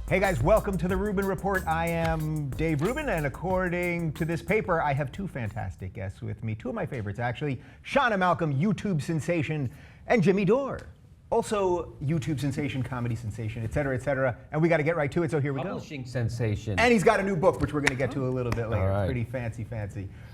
Hey guys, welcome to the Rubin Report. I am Dave Rubin, and according to this paper, I have two fantastic guests with me. Two of my favorites, actually. Shanna Malcolm, YouTube sensation, and Jimmy Dore, also YouTube sensation, comedy sensation, et cetera, et cetera. And we got to get right to it, so here we go. Publishing sensation. And he's got a new book, which we're going to get to a little bit later. All right. Pretty fancy.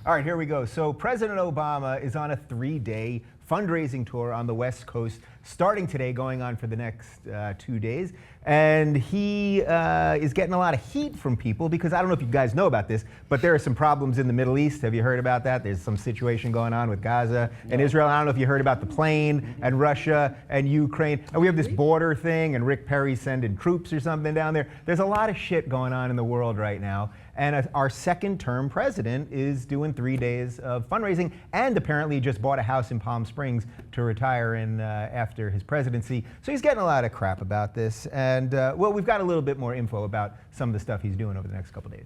All right, here we go. So President Obama is on a 3-day fundraising tour on the West Coast, starting today, going on for the next 2 days. And he is getting a lot of heat from people because I don't know if you guys know about this, but there are some problems in the Middle East. Have you heard about that? There's some situation going on with Gaza and Israel. I don't know if you heard about the plane and Russia and Ukraine. And we have this border thing, and Rick Perry sending troops or something down there. There's a lot of shit going on in the world right now. And our second-term president is doing 3 days of fundraising, and apparently just bought a house in Palm Springs to retire in after his presidency. So he's getting a lot of crap about this. And well, we've got a little bit more info about some of the stuff he's doing over the next couple days.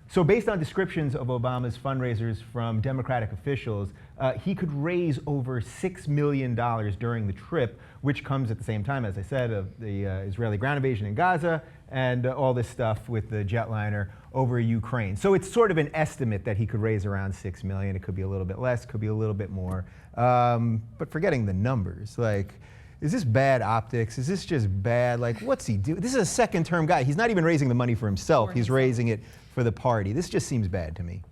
So based on descriptions of Obama's fundraisers from Democratic officials, he could raise over $6 million during the trip, which comes at the same time, as I said, of the Israeli ground invasion in Gaza and all this stuff with the jetliner over Ukraine. So it's sort of an estimate that he could raise around $6 million. It could be a little bit less, could be a little bit more. But forgetting the numbers, like, is this bad optics? Is this just bad? Like, what's he doing? This is a second-term guy. He's not even raising the money for himself. He's raising it for the party. This just seems bad to me.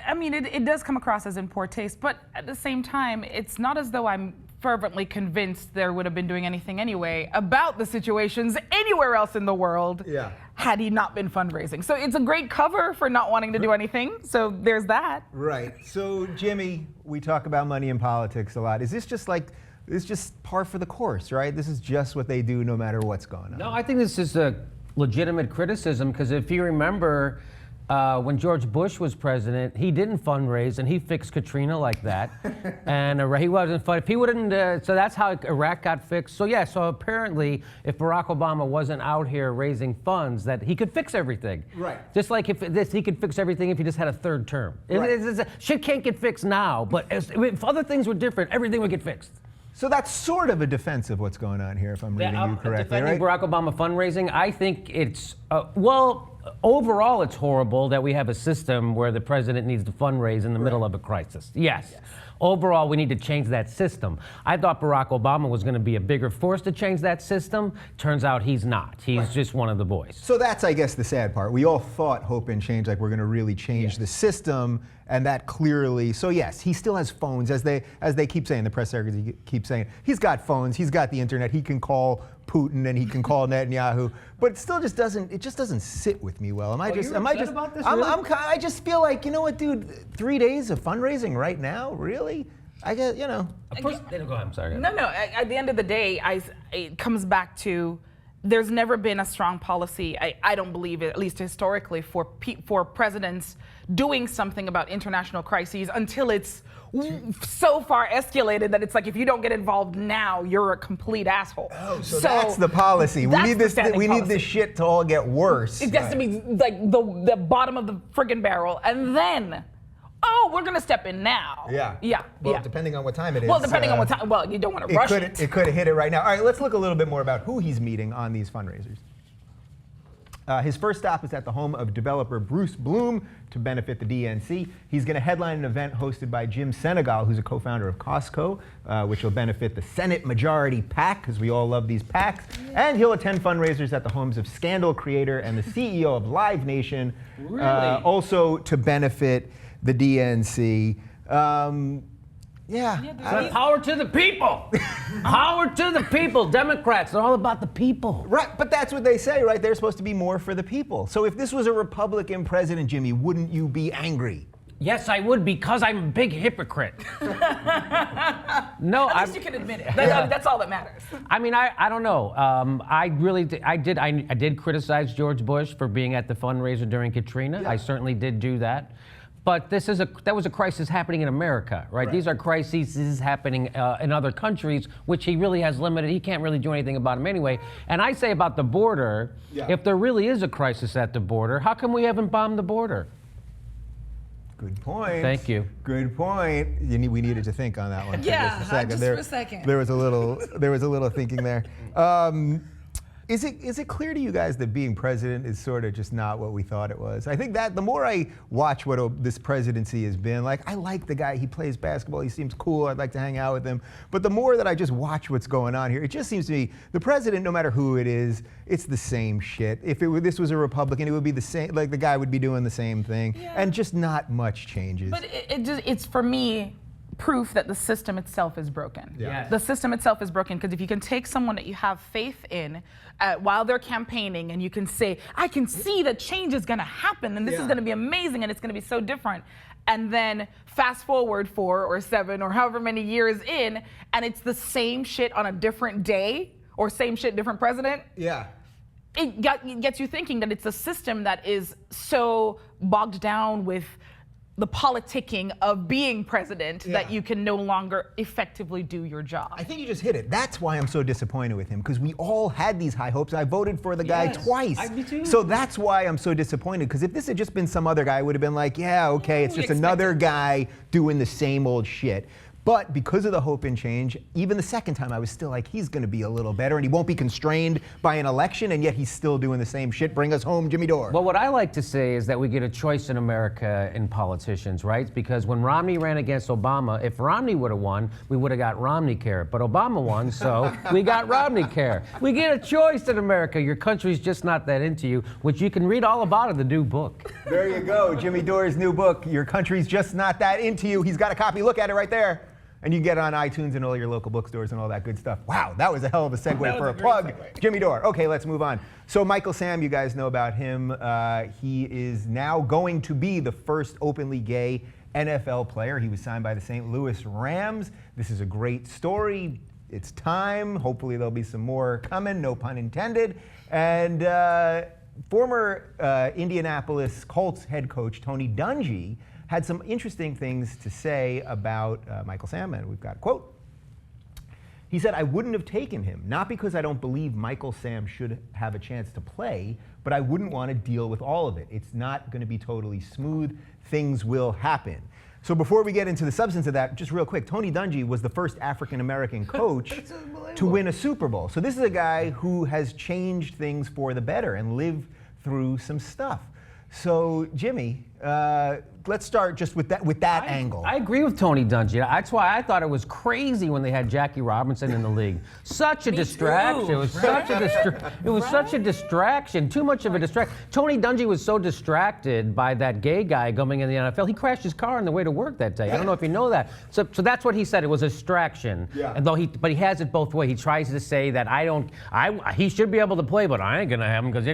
I mean, it does come across as in poor taste, but at the same time, it's not as though I'm fervently convinced there would have been doing anything anyway about the situations anywhere else in the world had he not been fundraising. So it's a great cover for not wanting to do anything. So there's that. Right. So, Jimmy, we talk about money in politics a lot. Is this just like, it's just par for the course, right? This is just what they do no matter what's going on. No, I think this is a legitimate criticism, because if you remember, when George Bush was president, he didn't fundraise, and he fixed Katrina like that. And he wasn't fun. If he wouldn't, so that's how Iraq got fixed. So yeah, so apparently, if Barack Obama wasn't out here raising funds, that he could fix everything. Right. Just like he could fix everything if he just had a third term. Right. Shit can't get fixed now, but if other things were different, everything would get fixed. So that's sort of a defense of what's going on here, if I'm reading you correctly, defending right? Barack Obama fundraising, I think it's, well, overall it's horrible that we have a system where the president needs to fundraise in the middle of a crisis. Yes. Overall, we need to change that system. I thought Barack Obama was going to be a bigger force to change that system. Turns out he's not. He's just one of the boys. So that's, I guess, the sad part. We all thought hope and change, like we're going to really change the system, and that clearly. So yes, he still has phones, as they keep saying. The press secretary keeps saying he's got phones, he's got the internet, he can call Putin and he can call Netanyahu, but it still just doesn't. It just doesn't sit with me well. About this, really? I just feel like, you know what, dude? 3 days of fundraising right now, really? I guess, you know. Go ahead, I'm sorry. No. At the end of the day, it comes back to there's never been a strong policy. I don't believe, at least historically, for presidents doing something about international crises until it's so far escalated that it's like, if you don't get involved now, you're a complete asshole. Oh, so that's the policy. We need this. We need this shit to all get worse. It has to be like the bottom of the friggin' barrel, and then, oh, we're gonna step in now. Yeah. Well, depending on what time it is. Well, depending on what time. Well, you don't want to rush it. It could have hit it right now. All right, let's look a little bit more about who he's meeting on these fundraisers. His first stop is at the home of developer Bruce Bloom to benefit the DNC. He's going to headline an event hosted by Jim Senegal, who's a co-founder of Costco, which will benefit the Senate Majority PAC, because we all love these PACs. And he'll attend fundraisers at the homes of Scandal creator and the CEO of Live Nation, also to benefit the DNC. Power to the people. Power to the people. Democrats, they're all about the people. Right, but that's what they say, right? They're supposed to be more for the people. So if this was a Republican president, Jimmy, wouldn't you be angry? Yes, I would, because I'm a big hypocrite. No, At least you can admit it. That's all that matters. I mean, I don't know. I did criticize George Bush for being at the fundraiser during Katrina. I certainly did do that. But that was a crisis happening in America, right? These are crises happening in other countries, which he really has limited. He can't really do anything about them anyway. And I say about the border, if there really is a crisis at the border, how come we haven't bombed the border? Good point. Thank you. Good point. We needed to think on that one. Yeah, for just a second. just for a second. There was a little thinking there. Is it clear to you guys that being president is sort of just not what we thought it was? I think that the more I watch what this presidency has been, like, I like the guy, he plays basketball, he seems cool, I'd like to hang out with him. But the more that I just watch what's going on here, it just seems to me, the president, no matter who it is, it's the same shit. If this was a Republican, it would be the same, like the guy would be doing the same thing, and just not much changes. But it's for me, proof that the system itself is broken. Yeah. The system itself is broken because if you can take someone that you have faith in while they're campaigning and you can say, I can see that change is gonna happen and this is gonna be amazing and it's gonna be so different. And then fast forward 4 or 7 or however many years in and it's the same shit on a different day or same shit, different president. Yeah. It gets you thinking that it's a system that is so bogged down with the politicking of being president that you can no longer effectively do your job. I think you just hit it. That's why I'm so disappointed with him, because we all had these high hopes. I voted for the guy twice. Me too. So that's why I'm so disappointed, because if this had just been some other guy, I would have been like, yeah, okay, it's just another guy doing the same old shit. But because of the hope and change, even the second time I was still like, he's going to be a little better and he won't be constrained by an election, and yet he's still doing the same shit. Bring us home, Jimmy Dore. Well, what I like to say is that we get a choice in America in politicians, right? Because when Romney ran against Obama, if Romney would have won, we would have got Romney care. But Obama won, so we got Romney care. We get a choice in America. Your country's just not that into you, which you can read all about in the new book. There you go, Jimmy Dore's new book, Your Country's Just Not That Into You. He's got a copy. Look at it right there. And you can get it on iTunes and all your local bookstores and all that good stuff. Wow, that was a hell of a segue for a plug. Jimmy Dore. Okay, let's move on. So Michael Sam, you guys know about him. He is now going to be the first openly gay NFL player. He was signed by the St. Louis Rams. This is a great story. It's time. Hopefully there'll be some more coming, no pun intended. And former Indianapolis Colts head coach Tony Dungy had some interesting things to say about Michael Sam, and we've got a quote. He said, I wouldn't have taken him, not because I don't believe Michael Sam should have a chance to play, but I wouldn't want to deal with all of it. It's not going to be totally smooth. Things will happen. So before we get into the substance of that, just real quick, Tony Dungy was the first African-American coach to win a Super Bowl. So this is a guy who has changed things for the better and lived through some stuff. So Jimmy, let's start just with that angle. I agree with Tony Dungy. That's why I thought it was crazy when they had Jackie Robinson in the league. Such a distraction. It was such a distraction. Too much of a distraction. Tony Dungy was so distracted by that gay guy coming in the NFL. He crashed his car on the way to work that day. I don't know if you know that. So that's what he said. It was a distraction. Yeah. And but he has it both ways. He tries to say that he should be able to play, but I ain't gonna have him because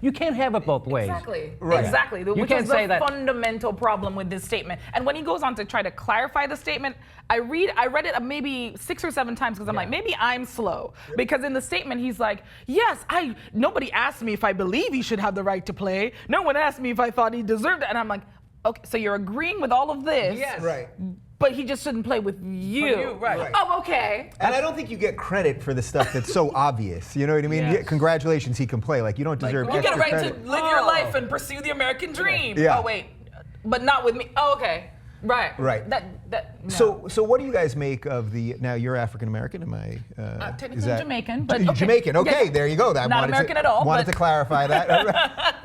you can't have it both ways. Exactly. Right. Exactly. You Which can't is say the that. fundamental problem with this statement. And when he goes on to try to clarify the statement, I read it maybe 6 or 7 times because I'm like, maybe I'm slow. Because in the statement, he's like, yes, nobody asked me if I believe he should have the right to play. No one asked me if I thought he deserved it. And I'm like, okay, so you're agreeing with all of this. Yes. Right. But he just shouldn't play with you. Right. Oh, okay. And I don't think you get credit for the stuff that's so obvious. You know what I mean? Yes. Congratulations, he can play. Like, you don't deserve You extra get a right credit. to live your life and pursue the American dream. Yeah. Oh, wait. But not with me. Oh, okay. Right. Right. No. So what do you guys make of now you're African American, am I? Technically is that, Jamaican, but okay. Jamaican, okay, Yeah. there you go. Not American at all, Wanted but- to clarify that.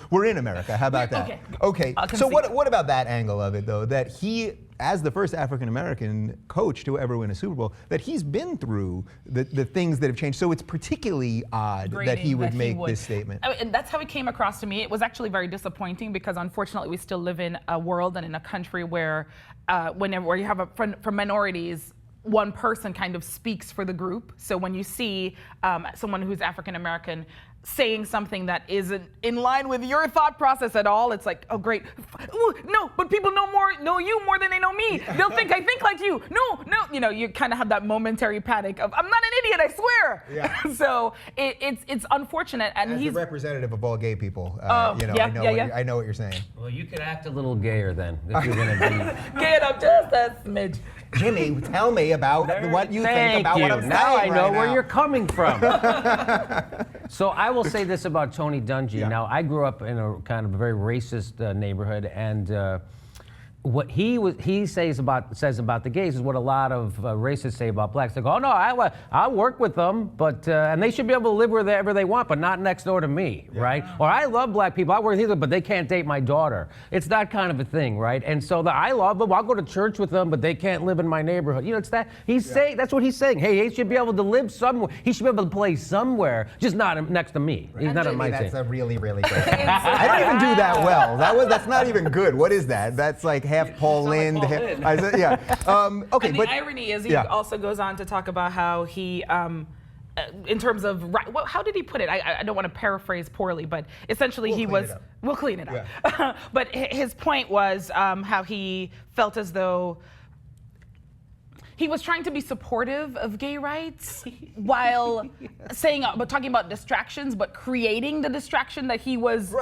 We're in America, how about that? Okay, I'll so concede. what about that angle of it though, that he, as the first African American coach to ever win a Super Bowl, that he's been through the things that have changed, so it's particularly odd that he would make this statement. And that's how it came across to me. It was actually very disappointing because unfortunately we still live in a world and in a country where where you have for minorities, one person kind of speaks for the group. So when you see someone who's African American saying something that isn't in line with your thought process at all, it's like, oh great, ooh, no, but people know you more than they know me. They'll think I think like you. No, you kind of have that momentary panic of I'm not an idiot, I swear. Yeah. So it's unfortunate, and As he's the representative of all gay people, yeah. I know what you're saying. Well, you could act a little gayer then if you're going to be. get up just a smidge. Jimmy, tell me about what you think about what I'm saying. Now I know right where now. you're coming from. So I will say this about Tony Dungy. Yeah. Now, I grew up in a kind of a very racist neighborhood, and what he says about the gays is what a lot of racists say about blacks. They go, oh no, I work with them, but and they should be able to live wherever they want, but not next door to me, right? Or I love black people, I work with them, but they can't date my daughter. It's that kind of a thing, right? And so I love them, I'll go to church with them, but they can't live in my neighborhood. You know, it's that saying. That's what he's saying. Hey, he should be able to live somewhere. He should be able to play somewhere, just not next to me. Right. He's not on my team. That's a really, really great. I don't even do that well. That's not even good. What is that? That's like half Paul Lynde. Yeah. Okay, and the irony is he also goes on to talk about how he, in terms of how did he put it? I don't want to paraphrase poorly, but essentially we'll clean it up. Yeah. But his point was how he felt as though he was trying to be supportive of gay rights while talking about distractions, but creating the distraction that he was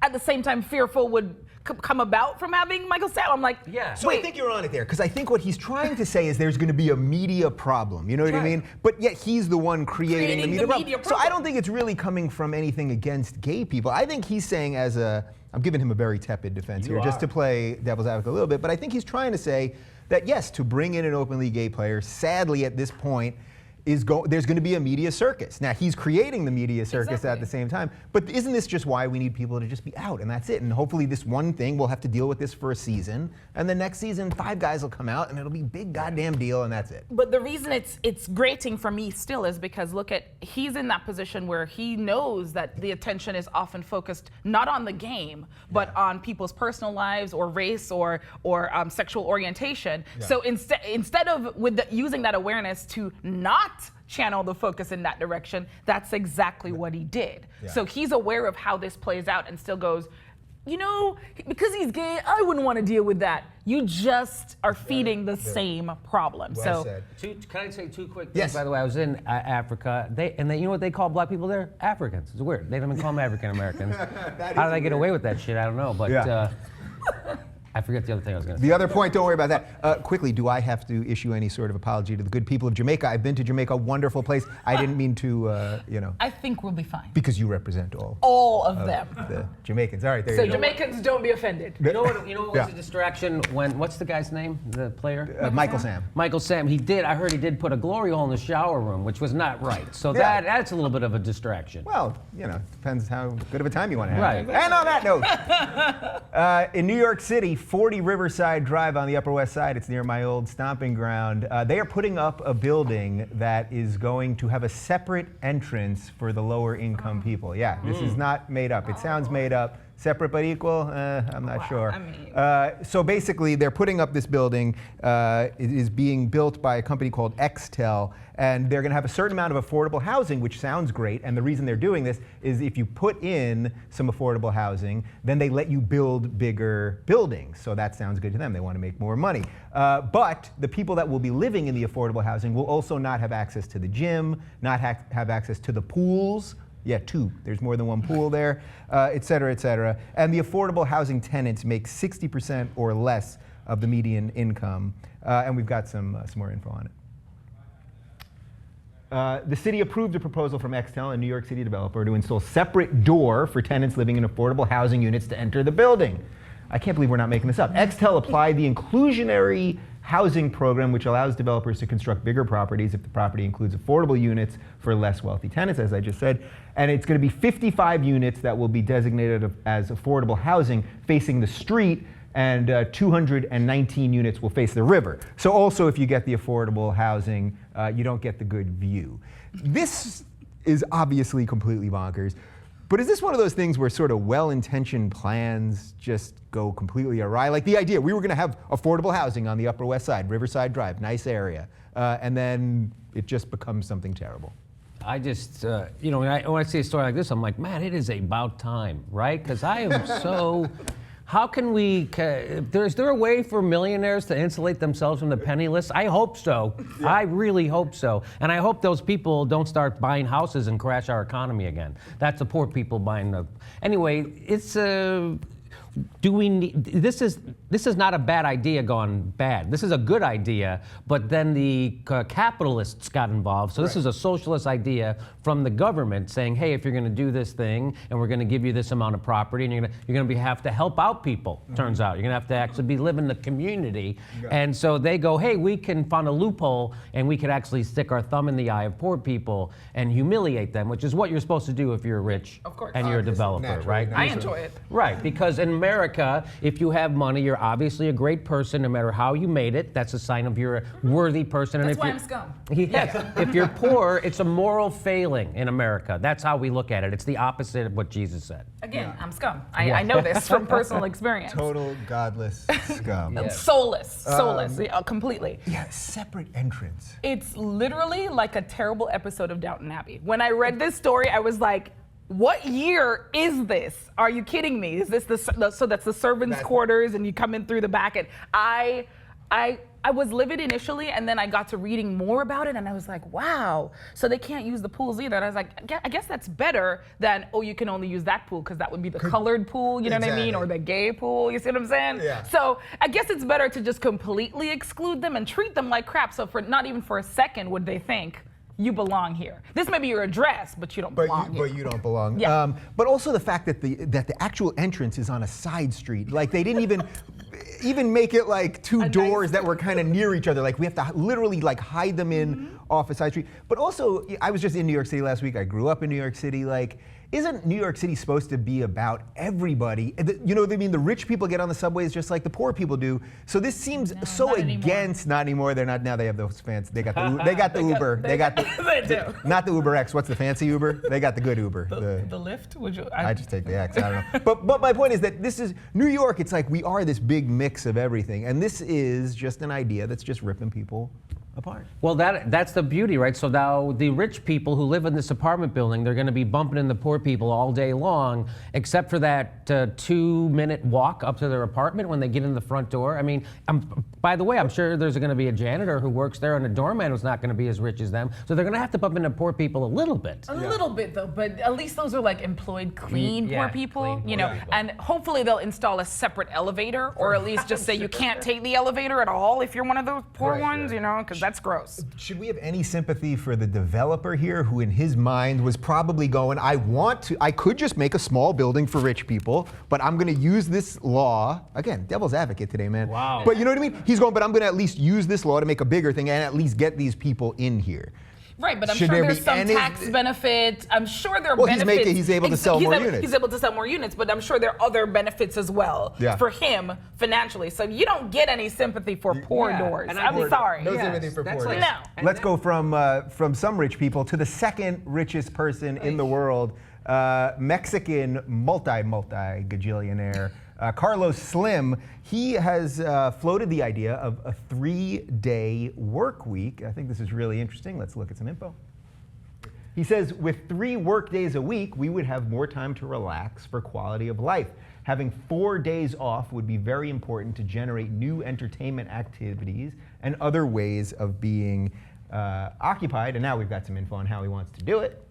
at the same time fearful would come about from having Michael Sam. I'm like, So I think you're on it there, because I think what he's trying to say is there's going to be a media problem. You know what I mean? But yet he's the one creating the media problem. So I don't think it's really coming from anything against gay people. I think he's saying I'm giving him a very tepid defense here, just to play devil's advocate a little bit, but I think he's trying to say that yes, to bring in an openly gay player, sadly at this point, there's going to be a media circus. Now, he's creating the media circus at the same time, but isn't this just why we need people to just be out, and that's it? And hopefully this one thing, we'll have to deal with this for a season, and the next season, 5 guys will come out, and it'll be a big goddamn deal, and that's it. But the reason it's grating for me still is because he's in that position where he knows that the attention is often focused not on the game, but on people's personal lives or race or sexual orientation. Yeah. So instead of using that awareness to not channel the focus in that direction, that's exactly what he did. Yeah. So he's aware of how this plays out and still goes, you know, because he's gay, I wouldn't want to deal with that. You just are feeding the same problem. Well said. Can I say 2 quick things? By the way, I was in Africa. They you know what they call black people there? Africans. It's weird. They don't even call them African Americans. How do they get away with that shit? I don't know. But I forget the other thing I was going to say. The other point, don't worry about that. Quickly, do I have to issue any sort of apology to the good people of Jamaica? I've been to Jamaica, wonderful place. I didn't mean to, I think we'll be fine. Because you represent all of them. The Jamaicans. All right, there so you go. Jamaicans, don't be offended. You know what was a distraction when, what's the guy's name, the player? Michael Sam. Michael Sam. I heard he did put a glory hole in the shower room, which was not right. So that's a little bit of a distraction. Well, depends how good of a time you want to have. Right. And on that note, in New York City, 40 Riverside Drive on the Upper West Side, it's near my old stomping ground. They are putting up a building that is going to have a separate entrance for the lower income people. Yeah, this is not made up. It sounds made up. Separate but equal? I'm not sure. So basically, they're putting up this building. It is being built by a company called Xtel, and they're going to have a certain amount of affordable housing, which sounds great. And the reason they're doing this is if you put in some affordable housing, then they let you build bigger buildings. So that sounds good to them. They want to make more money. But the people that will be living in the affordable housing will also not have access to the gym, not have access to the pools. Yeah, 2. There's more than one pool there, et cetera, et cetera. And the affordable housing tenants make 60% or less of the median income. And we've got some more info on it. The city approved a proposal from Xtel, a New York City developer, to install separate door for tenants living in affordable housing units to enter the building. I can't believe we're not making this up. Xtel applied the inclusionary housing program, which allows developers to construct bigger properties if the property includes affordable units for less wealthy tenants, as I just said. And it's going to be 55 units that will be designated as affordable housing facing the street, and 219 units will face the river. So also, if you get the affordable housing, you don't get the good view. This is obviously completely bonkers. But is this one of those things where sort of well-intentioned plans just go completely awry? Like the idea, we were going to have affordable housing on the Upper West Side, Riverside Drive, nice area, and then it just becomes something terrible. I just, when I see a story like this, I'm like, man, it is about time, right? Because I am so... How can we, is there a way for millionaires to insulate themselves from the penniless? I hope so. Yeah. I really hope so. And I hope those people don't start buying houses and crash our economy again. That's the poor people buying the... Anyway, it's... do we need, this is not a bad idea gone bad. This is a good idea, but then the capitalists got involved. So this is a socialist idea from the government saying, hey, if you're going to do this thing and we're going to give you this amount of property and you're going to have to help out people, turns out. You're going to have to actually be living in the community. And so they go, hey, we can find a loophole and we could actually stick our thumb in the eye of poor people and humiliate them, which is what you're supposed to do if you're rich and you're a developer, right? I enjoy it. Right, because in America, if you have money, you're obviously a great person, no matter how you made it. That's a sign of you're a worthy person. That's and why if I'm scum. Yes. If you're poor, it's a moral failing in America. That's how we look at it. It's the opposite of what Jesus said. Again, I'm scum. I know this from personal experience. Total godless scum. Soulless, completely. Yeah, separate entrance. It's literally like a terrible episode of Downton Abbey. When I read this story, I was like, what year is this? Are you kidding me? Is this so that's the servants' quarters and you come in through the back? And I was livid initially, and then I got to reading more about it, and I was like, wow, so they can't use the pools either. And I was like, I guess that's better than, oh, you can only use that pool because that would be the colored pool, you know what I mean, or the gay pool, you see what I'm saying? Yeah. So I guess it's better to just completely exclude them and treat them like crap. So for not even for a second would they think, you belong here. This may be your address, but you don't belong here. But you don't belong. Yeah. But also the fact that the actual entrance is on a side street. Like they didn't even make it like two doors that were kind of near each other. Like we have to literally like hide them in off a side street. But also, I was just in New York City last week. I grew up in New York City. Like, isn't New York City supposed to be about everybody? You know what I mean? The rich people get on the subways just like the poor people do. So this seems not against. Not anymore. They're not now. They have those fans. They got the Uber. They got the They do. not the Uber X. What's the fancy Uber? They got the good Uber. The lift? I just take the X. I don't know. But my point is that this is New York. It's like we are this big mix of everything, and this is just an idea that's just ripping people apart. Well, that's the beauty, right? So now the rich people who live in this apartment building, they're going to be bumping into poor people all day long, except for that 2-minute walk up to their apartment when they get in the front door. I mean, by the way, I'm sure there's going to be a janitor who works there and a doorman who's not going to be as rich as them. So they're going to have to bump into poor people a little bit. A little bit though, but at least those are like employed clean poor people, clean you know, and hopefully they'll install a separate elevator, or at least just say you can't take the elevator at all if you're one of those poor ones, you know, because that's gross. Should we have any sympathy for the developer here who in his mind was probably going, I could just make a small building for rich people, but I'm going to use this law, again, devil's advocate today, man. Wow. But you know what I mean? He's going, but I'm going to at least use this law to make a bigger thing and at least get these people in here. Right, but I'm Should sure there there's be some any- tax benefit. I'm sure there are Well, benefits. he's able to sell more units. He's able to sell more units, but I'm sure there are other benefits as well for him financially. So you don't get any sympathy for poor doors. and I'm sorry. No sympathy for poor doors. No. Let's go from some rich people to the second richest person in the world, Mexican multi-gajillionaire. Carlos Slim, he has floated the idea of a 3-day work week. I think this is really interesting. Let's look at some info. He says, with 3 work days a week, we would have more time to relax for quality of life. Having 4 days off would be very important to generate new entertainment activities and other ways of being occupied. And now we've got some info on how he wants to do it.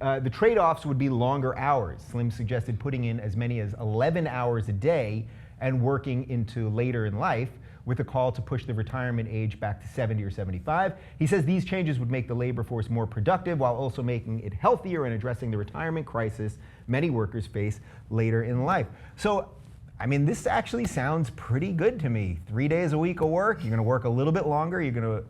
The trade-offs would be longer hours. Slim suggested putting in as many as 11 hours a day and working into later in life, with a call to push the retirement age back to 70 or 75. He says these changes would make the labor force more productive while also making it healthier and addressing the retirement crisis many workers face later in life. So, I mean, this actually sounds pretty good to me. 3 days a week of work, you're gonna work a little bit longer, you're gonna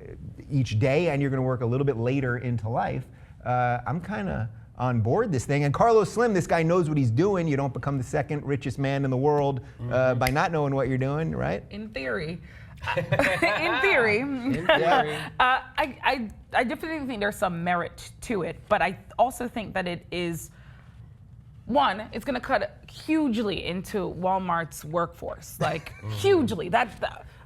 each day, and you're gonna work a little bit later into life. I'm kinda on board this thing. And Carlos Slim, this guy knows what he's doing. You don't become the second richest man in the world by not knowing what you're doing, right? In theory. In theory. I definitely think there's some merit to it, but I also think that it is, one, it's going to cut hugely into Walmart's workforce, like hugely.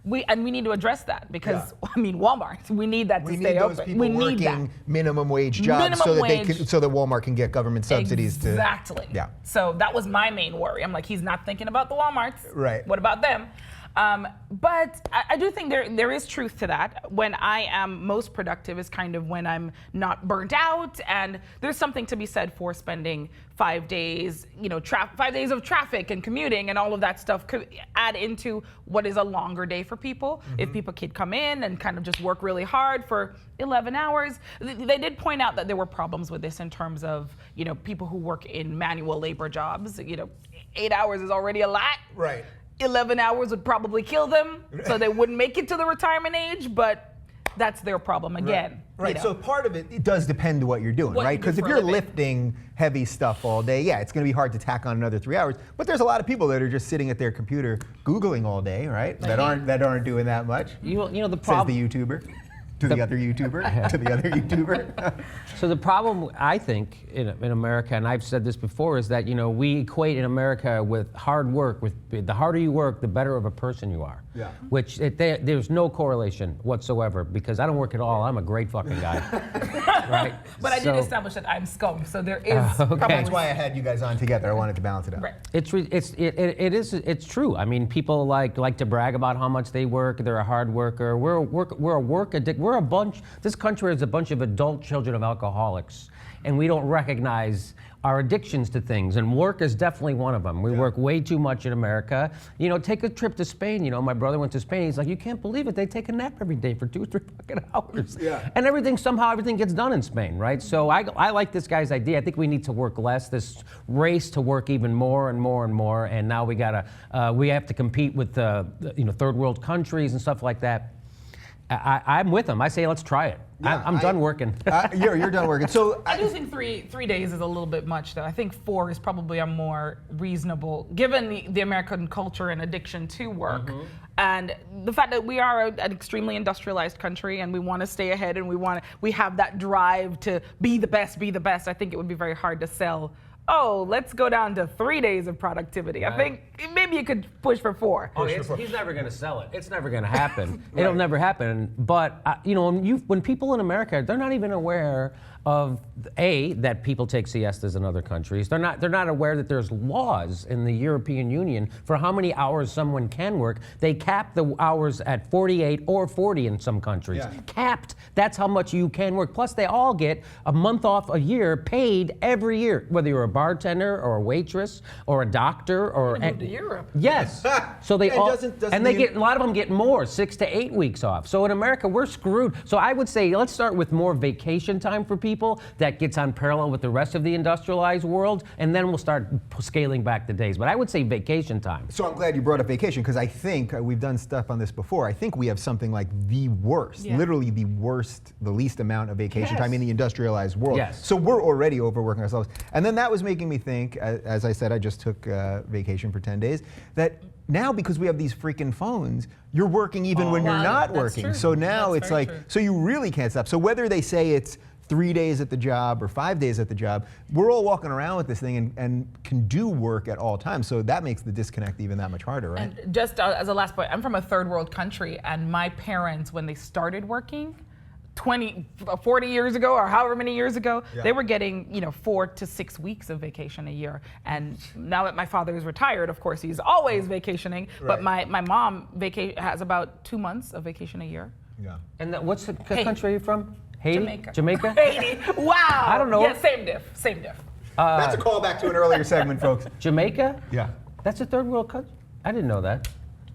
We need to address that because I mean Walmart. We need that to stay open. People working minimum wage jobs so that Walmart can get government subsidies to. Exactly. Yeah. So that was my main worry. I'm like, he's not thinking about the Walmarts. Right. What about them? But I do think there is truth to that. When I am most productive is kind of when I'm not burnt out, and there's something to be said for spending 5 days, 5 days of traffic and commuting and all of that stuff could add into what is a longer day for people. If people could come in and kind of just work really hard for 11 hours. They did point out that there were problems with this in terms of, people who work in manual labor jobs. 8 hours is already a lot. Right. 11 hours would probably kill them, so they wouldn't make it to the retirement age, but that's their problem again. Right. So part of it does depend on what you're doing, What right? you do Because if for a you're living. lifting heavy stuff all day, yeah, it's going to be hard to tack on another 3 hours. But there's a lot of people that are just sitting at their computer Googling all day, right? That aren't doing that much. The Says problem. the YouTuber. To the other YouTuber. To the other YouTuber. So the problem, I think, in America, and I've said this before, is that we equate in America with hard work. With the harder you work, the better of a person you are. Yeah. Which there's no correlation whatsoever, because I don't work at all. I'm a great fucking guy. Right. But I did establish that I'm scum, so there is probably. That's why I had you guys on together. I wanted to balance it out. Right. It's true. I mean, people like to brag about how much they work. They're a hard worker. We're a work addict. We're a bunch. This country is a bunch of adult children of alcoholics, and we don't recognize our addictions to things, and work is definitely one of them. We work way too much in America. Take a trip to Spain. My brother went to Spain. He's like, you can't believe it. They take a nap every day for 2 or 3 fucking hours. Yeah. And everything gets done in Spain, right? So I like this guy's idea. I think we need to work less. This race to work even more and more and more. And now we have to compete with third world countries and stuff like that. I'm with him. I say let's try it. Yeah, I'm done working. You're done working. So I do think three days is a little bit much, though. I think 4 is probably a more reasonable, given the American culture and addiction to work, and the fact that we are an extremely industrialized country and we want to stay ahead and we have that drive to be the best. I think it would be very hard to sell. Oh, let's go down to 3 days of productivity. Right. I think maybe you could push for 4. He's never going to sell it. It's never going to happen. It'll never happen. But when people in America, they're not even aware of that people take siestas in other countries. They're not aware that there's laws in the European Union for how many hours someone can work. They cap the hours at 48 or 40 in some countries. Yeah. Capped. That's how much you can work. Plus, they all get a month off a year, paid every year, whether you're a bartender or a waitress or a doctor or. Move to Europe. Yes. So they And all doesn't and they the- get a lot of them get more, 6 to 8 weeks off. So in America, we're screwed. So I would say let's start with more vacation time for people that gets on parallel with the rest of the industrialized world, and then we'll start scaling back the days. But I would say vacation time. So I'm glad you brought up vacation, because I think we've done stuff on this before. I think we have something like the worst, literally the worst, the least amount of vacation time in the industrialized world. Yes. So we're already overworking ourselves. And then that was making me think, as I said, I just took vacation for 10 days, that now because we have these freaking phones, you're working even when you're not that's working. true. So now That's it's very like, true. so you really can't stop. So whether they say it's 3 days at the job or 5 days at the job, we're all walking around with this thing and can do work at all times. So that makes the disconnect even that much harder, right? And just as a last point, I'm from a third world country, and my parents, when they started working 40 years ago or however many years ago, they were getting 4 to 6 weeks of vacation a year. And now that my father is retired, of course, he's always vacationing. But my mom has about 2 months of vacation a year. Yeah. And what's the country are you from? Haiti? Jamaica? Haiti. Wow. I don't know. Yeah, same diff. That's a callback to an earlier segment, folks. Jamaica? Yeah. That's a third world country? I didn't know that.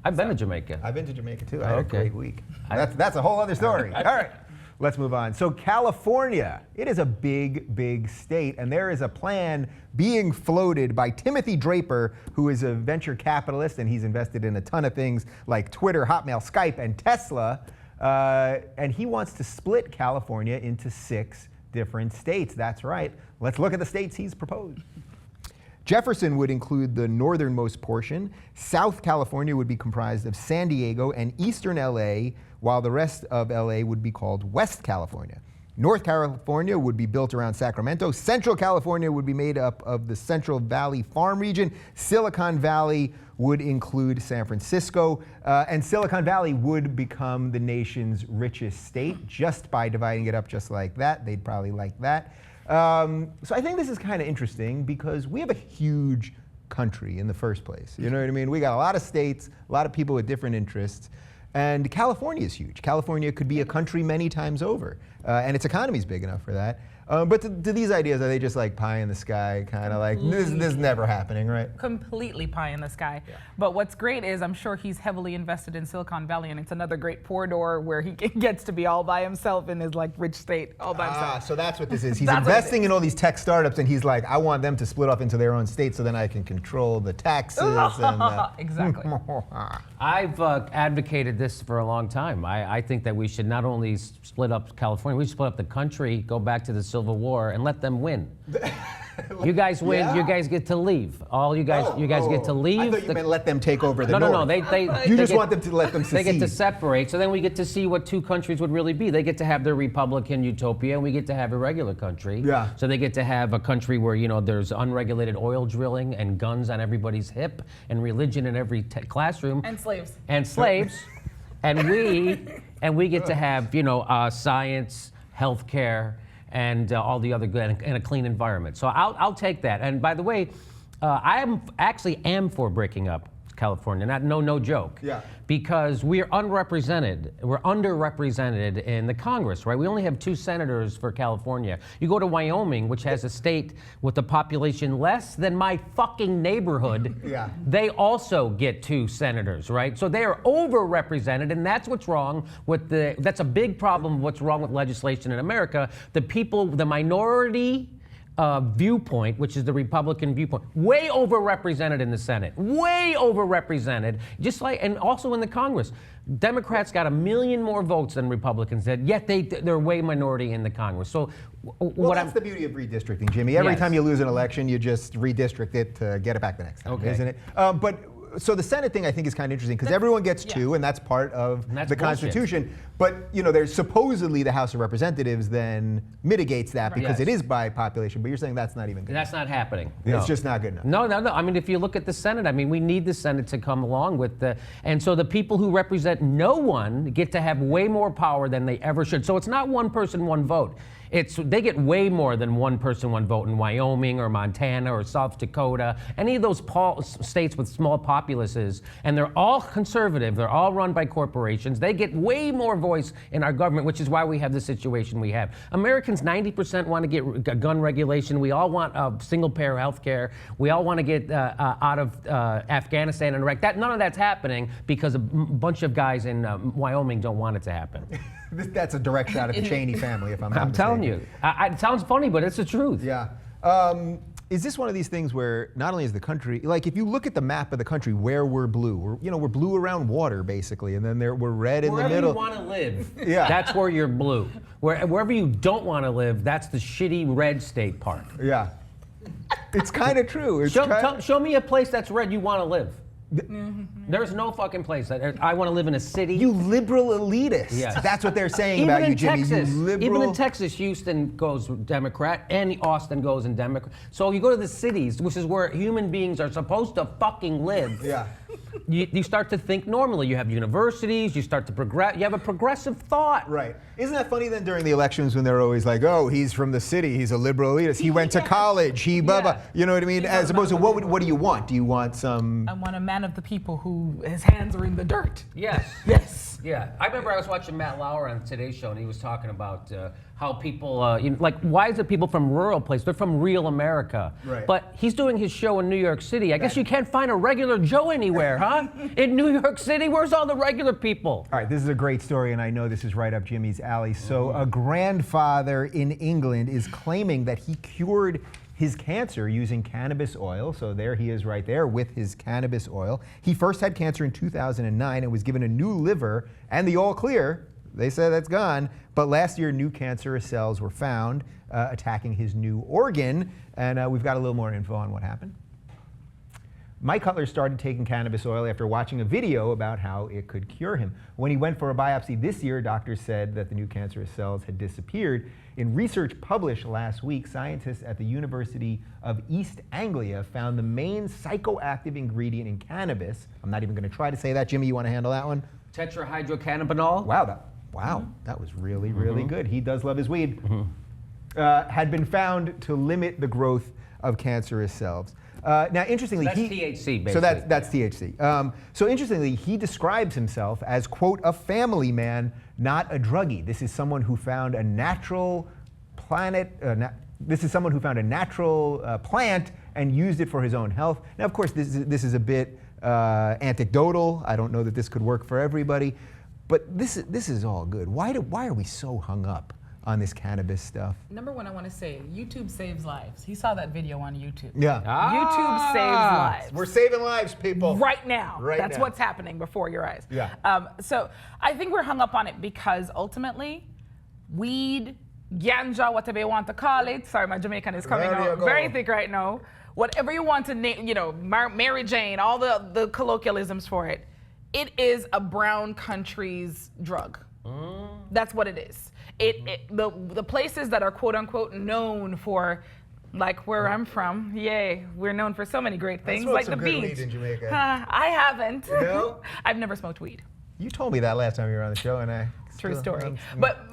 I've been to Jamaica. I've been to Jamaica too. I had a Okay. great week. That's a whole other story. All right. Let's move on. So California, it is a big, big state, and there is a plan being floated by Timothy Draper, who is a venture capitalist, and he's invested in a ton of things like Twitter, Hotmail, Skype, and Tesla. And he wants to split California into 6 different states. That's right. Let's look at the states he's proposed. Jefferson would include the northernmost portion. South California would be comprised of San Diego and eastern LA, while the rest of LA would be called West California. North California would be built around Sacramento. Central California would be made up of the Central Valley Farm Region. Silicon Valley would include San Francisco. And Silicon Valley would become the nation's richest state just by dividing it up just like that. They'd probably like that. So I think this is kind of interesting because we have a huge country in the first place. You know what I mean? We got a lot of states, a lot of people with different interests. And California is huge. California could be a country many times over. And its economy is big enough for that. But do these ideas, are they just like pie in the sky, kind of like, this is never happening, right? Completely pie in the sky. Yeah. But what's great is I'm sure he's heavily invested in Silicon Valley, and it's another great corridor where he gets to be all by himself in his like rich state, all by himself. So that's what this is. He's That's what it investing in all these tech startups, and he's like, I want them to split off into their own state so then I can control the taxes. And, Exactly. I've advocated this for a long time. I think that we should not only split up California, we should split up the country, go back to the Civil War, and let them win. You guys win. Yeah. You guys get to leave. All you guys, you guys get to leave. I thought you meant let them take over the No. North. They You just get- want them to let them secede. They get to separate, so then we get to see what two countries would really be. They get to have their Republican utopia, and we get to have a regular country. Yeah. So they get to have a country where there's unregulated oil drilling and guns on everybody's hip and religion in every classroom. And slaves. And slaves, and we get to have science, healthcare, and all the other good and a clean environment. So I'll take that. And by the way, I am for breaking up California. No joke. Yeah. Because we're unrepresented. We're underrepresented in the Congress, right? We only have 2 senators for California. You go to Wyoming, which has a state with a population less than my fucking neighborhood. Yeah. They also get 2 senators, right? So they are overrepresented, and that's what's wrong with that's a big problem of what's wrong with legislation in America. The minority viewpoint, which is the Republican viewpoint, way overrepresented in the Senate, way overrepresented, and also in the Congress. Democrats got 1 million more votes than Republicans did, yet they're way minority in the Congress. So That's the beauty of redistricting, Jimmy. Every Yes. time you lose an election, you just redistrict it to get it back the next time, Okay. isn't it? So the Senate thing I think is kind of interesting because everyone gets 2, and that's part of And that's the bullshit. Constitution. But there's supposedly the House of Representatives then mitigates that because Yes. it is by population. But you're saying that's not even good. that's not happening. It's just not good enough. No. I mean, if you look at the Senate, we need the Senate to come along with and so the people who represent no one get to have way more power than they ever should. So it's not one person, one vote. They get way more than one person, one vote in Wyoming or Montana or South Dakota, any of those states with small populaces, and they're all conservative. They're all run by corporations. They get way more voice in our government, which is why we have the situation we have. Americans, 90% want to get gun regulation. We all want single-payer health care. We all want to get out of Afghanistan and Iraq. None of that's happening because a bunch of guys in Wyoming don't want it to happen. That's a direct shot at the Cheney family, if I'm not I'm mistaken. telling you. It sounds funny, but it's the truth. Yeah. Is this one of these things where not only is the country, like if you look at the map of the country where we're blue, we're blue around water basically, and then we're red in the middle. Wherever you want to live, Yeah. that's where you're blue. Wherever you don't want to live, that's the shitty red state part. Yeah. It's kind of true. Show me a place that's red you want to live. There's no fucking place. I want to live in a city. You liberal elitist. Yes. That's what they're saying Even about in you, Jimmy. Texas, You liberal. even in Texas, Houston goes Democrat, and Austin goes in Democrat. So you go to the cities, which is where human beings are supposed to fucking live. Yeah. You start to think normally. You have universities. You start to progress. You have a progressive thought. Right. Isn't that funny then during the elections when they're always like, oh, he's from the city, he's a liberal elitist, he went to college, he blah, blah. You know what I mean? As opposed to what do you want? Do you want some... I want a man of the people who his hands are in the dirt. Yes. Yes. Yeah. I remember I was watching Matt Lauer on Today's Show, and he was talking about how people, why is it people from rural places? They're from real America. Right. But he's doing his show in New York City. I guess you can't find a regular Joe anywhere, huh? In New York City, where's all the regular people? All right, this is a great story, and I know this is right up Jimmy's alley. So a grandfather in England is claiming that he cured his cancer using cannabis oil. So there he is right there with his cannabis oil. He first had cancer in 2009 and was given a new liver and the all clear. They said that's gone. But last year, new cancerous cells were found attacking his new organ. And we've got a little more info on what happened. Mike Cutler started taking cannabis oil after watching a video about how it could cure him. When he went for a biopsy this year, doctors said that the new cancerous cells had disappeared. In research published last week, scientists at the University of East Anglia found the main psychoactive ingredient in cannabis. I'm not even going to try to say that. Jimmy, you want to handle that one? Tetrahydrocannabinol. Wow, that was really, really good. He does love his weed. Had been found to limit the growth of cancerous cells. Now, interestingly, That's THC, basically. So that's THC. So interestingly, he describes himself as, quote, a family man, not a druggie. This is someone who found a natural This is someone who found a natural plant and used it for his own health. Now, of course, this is a bit anecdotal. I don't know that this could work for everybody, but this is all good. Why are we so hung up on this cannabis stuff? Number one, I want to say, YouTube saves lives. He saw that video on YouTube. Yeah. YouTube saves lives. We're saving lives, people. Right now. That's now. what's happening before your eyes. Yeah. So I think we're hung up on it because ultimately, weed, ganja, whatever you want to call it. Sorry, my Jamaican is coming out very thick right now. Whatever you want to name, Mary Jane, all the colloquialisms for it. It is a brown country's drug. That's what it is. The places that are quote unquote known for, like where I'm from, yay, we're known for so many great things, like the beach. Weed in Jamaica. I haven't. No? I've never smoked weed. You told me that last time you were on the show, and I. True story. But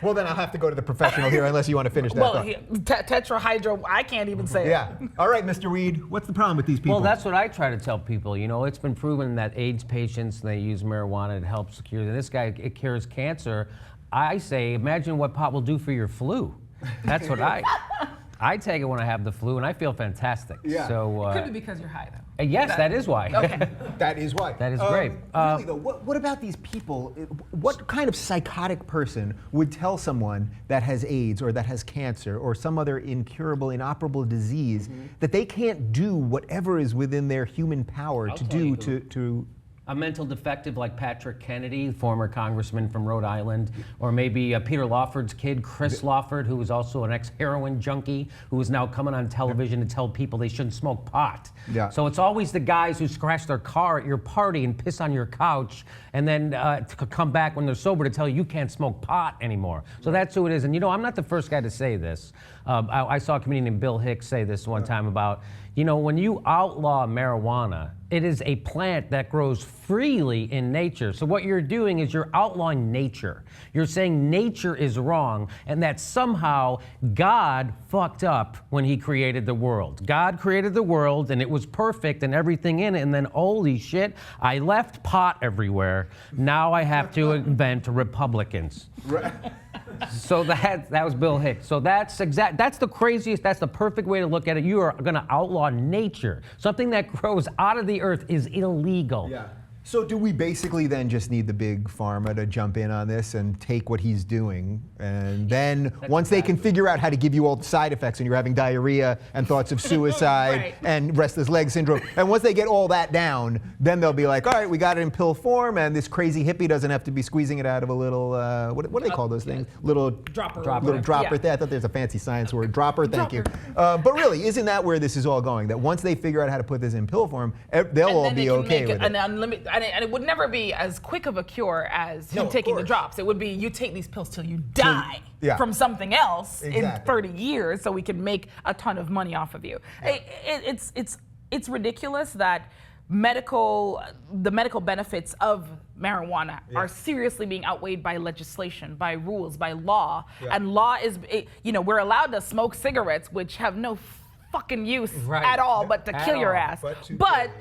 well, then I'll have to go to the professional here, unless you want to finish that. Well, thought. tetrahydro, I can't even say Yeah. it. All right, Mr. Weed, what's the problem with these people? Well, that's what I try to tell people. It's been proven that AIDS patients, they use marijuana to help secure. And this guy, it cures cancer. I say, imagine what pot will do for your flu. That's what I take it when I have the flu, and I feel fantastic. Yeah. So Could be because you're high, though. yes, that is why. Okay. That is why. That is great. Really though, what about these people? What kind of psychotic person would tell someone that has AIDS or that has cancer or some other incurable, inoperable disease that they can't do whatever is within their human power to do to A mental defective like Patrick Kennedy, former congressman from Rhode Island, or maybe Peter Lawford's kid, Chris Lawford, who was also an ex-heroin junkie, who is now coming on television to tell people they shouldn't smoke pot. Yeah. So it's always the guys who scratch their car at your party and piss on your couch, and then to come back when they're sober to tell you can't smoke pot anymore. So that's who it is. And I'm not the first guy to say this. I saw a comedian named Bill Hicks say this one time about, when you outlaw marijuana, it is a plant that grows freely in nature. So what you're doing is you're outlawing nature. You're saying nature is wrong and that somehow God fucked up when he created the world. God created the world and it was perfect and everything in it, and then holy shit, I left pot everywhere. Now I have to invent Republicans. Right. So that was Bill Hicks. So that's the craziest, that's the perfect way to look at it. You are going to outlaw nature. Something that grows out of the earth is illegal. Yeah. So do we basically then just need the big pharma to jump in on this and take what he's doing, and then once they can figure out how to give you all the side effects and you're having diarrhea and thoughts of suicide Right. and restless leg syndrome, and once they get all that down, then they'll be like, all right, we got it in pill form, and this crazy hippie doesn't have to be squeezing it out of a little, what do they call those things? Little Dropper. Little dropper. Yeah. I thought there's a fancy science word. Dropper, thank you. But really, isn't that where this is all going? That once they figure out how to put this in pill form, they'll all be okay with it. An unlimited, and it would never be as quick of a cure as him taking the drops. It would be you take these pills till you die from something else in 30 years, so we can make a ton of money off of you. Yeah. It's ridiculous that the medical benefits of marijuana are seriously being outweighed by legislation, by rules, by law. And law is, we're allowed to smoke cigarettes, which have no fucking use at all, but to kill your ass. But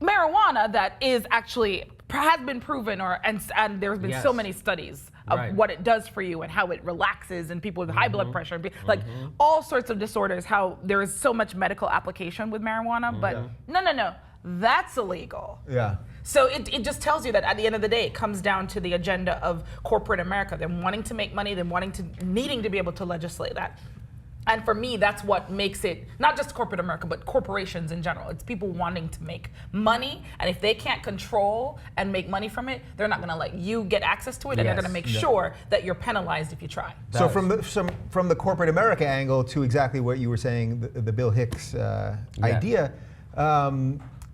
marijuana that is actually has been proven, and there's been so many studies of what it does for you and how it relaxes and people with high blood pressure, like all sorts of disorders, how there is so much medical application with marijuana, but no, that's illegal. Yeah. So it just tells you that at the end of the day, it comes down to the agenda of corporate America. They're wanting to make money, needing to be able to legislate that. And for me, that's what makes it not just corporate America, but corporations in general. It's people wanting to make money, and if they can't control and make money from it, they're not going to let you get access to it, and they're going to make sure that you're penalized if you try. So from the corporate America angle to exactly what you were saying, the Bill Hicks idea,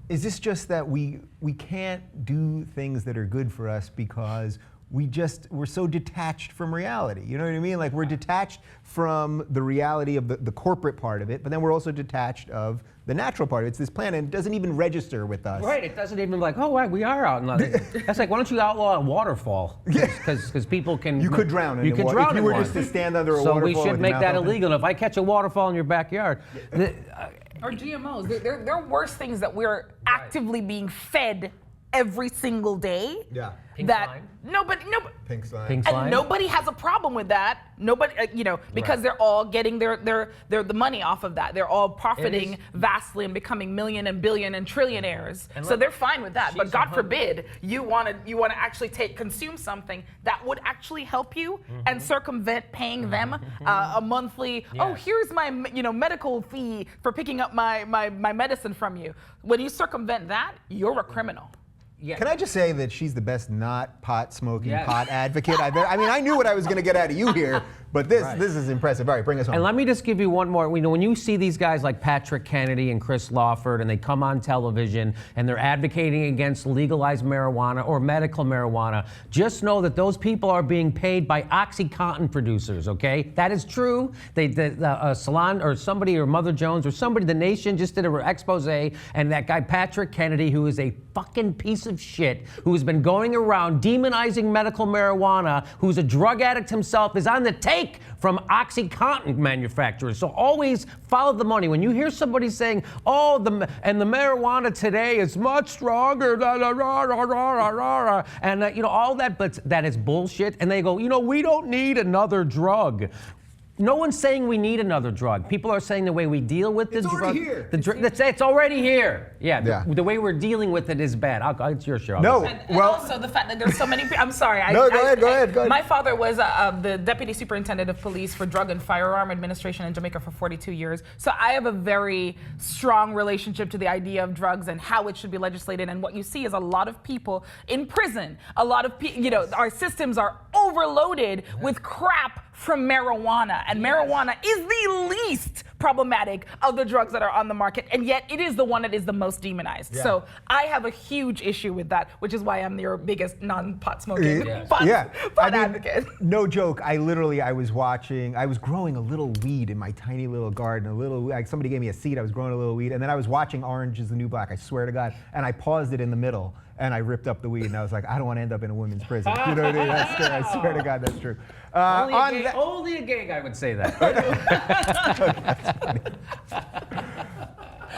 is this just that we can't do things that are good for us because we're so detached from reality. You know what I mean? Like we're detached from the reality of the corporate part of it, but then we're also detached of the natural part of it. It's this planet, and it doesn't even register with us. Right, it doesn't even like, oh, right, we are out. That's like, why don't you outlaw a waterfall? Because people can. You could drown in You it. could drown if you in were one. just to stand under a So waterfall. we should with make your that mouth open. illegal. If I catch a waterfall in your backyard, Or GMOs. There are worse things that we're actively being fed every single day. Yeah. Pink that slime. nobody. Pink slime. Pink And slime. nobody has a problem with that. Nobody, because they're all getting the money off of that. They're all profiting vastly and becoming million and billion and trillionaires. So they're fine with that. But God forbid you want to actually consume something that would actually help you and circumvent paying them a monthly. Oh, here's my medical fee for picking up my medicine from you. When you circumvent that, you're a criminal. Yeah. Can I just say that she's the best not pot smoking, Yes. pot advocate I've ever. I mean, I knew what I was going to get out of you here, but this is impressive. All right, bring us home. And let me just give you one more. When you see these guys like Patrick Kennedy and Chris Lawford, and they come on television and they're advocating against legalized marijuana or medical marijuana, just know that those people are being paid by OxyContin producers. Okay, that is true. Salon or somebody or Mother Jones or somebody, The Nation just did an expose, and that guy Patrick Kennedy, who is a fucking piece of shit, who has been going around demonizing medical marijuana, who's a drug addict himself, is on the take from OxyContin manufacturers. So always follow the money. When you hear somebody saying, oh, the marijuana today is much stronger, and all that, but that is bullshit. And they go, we don't need another drug. No one's saying we need another drug. People are saying the way we deal with this drug. already here. It's already here. Yeah. The way we're dealing with it is bad. It's your show. No. And Well- also the fact that there's so many people. I'm sorry. No, go ahead. My father was the deputy superintendent of police for Drug and Firearm Administration in Jamaica for 42 years. So I have a very strong relationship to the idea of drugs and how it should be legislated. And what you see is a lot of people in prison. A lot of people, our systems are overloaded with crap from marijuana. And marijuana is the least problematic of the drugs that are on the market, and yet it is the one that is the most demonized. Yeah. So I have a huge issue with that, which is why I'm your biggest non-pot smoking Yes. pot I mean, advocate. No joke. I was growing a little weed in my tiny little garden. Somebody gave me a seed. I was growing a little weed, and then I was watching Orange Is the New Black. I swear to God, and I paused it in the middle. And I ripped up the weed, and I was like, I don't want to end up in a women's prison. You know what I mean? That's true. I swear to God, that's true. Only a gay guy would say that.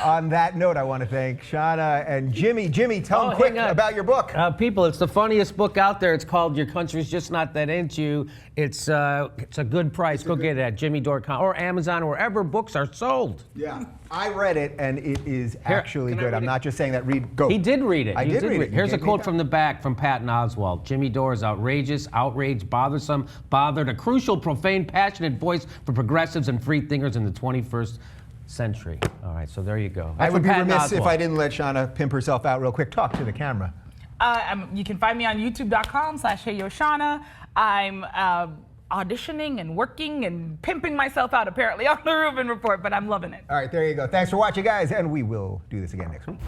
On that note, I want to thank Shanna and Jimmy. Jimmy, tell them quick hang on. about your book. People, it's the funniest book out there. It's called Your Country's Just Not That Into You. It's a good price. Go get it at jimmydore.com or Amazon, or wherever books are sold. Yeah, I read it, and it is actually can I good. read I'm it? not just saying that. Go. He did read it. I He did read it. You Here's a gave me quote that. from the back from Patton Oswalt. Jimmy Dore is outrageous, outraged, bothersome, bothered, a crucial, profane, passionate voice for progressives and free thinkers in the 21st century. All right, so there you go. I That's would from be Patton remiss if Oswalt. I didn't let Shanna pimp herself out real quick. Talk to the camera. You can find me on youtube.com/Heyyoshanna. I'm auditioning and working and pimping myself out apparently on the Rubin Report, but I'm loving it. All right, there you go. Thanks for watching, guys, and we will do this again next week.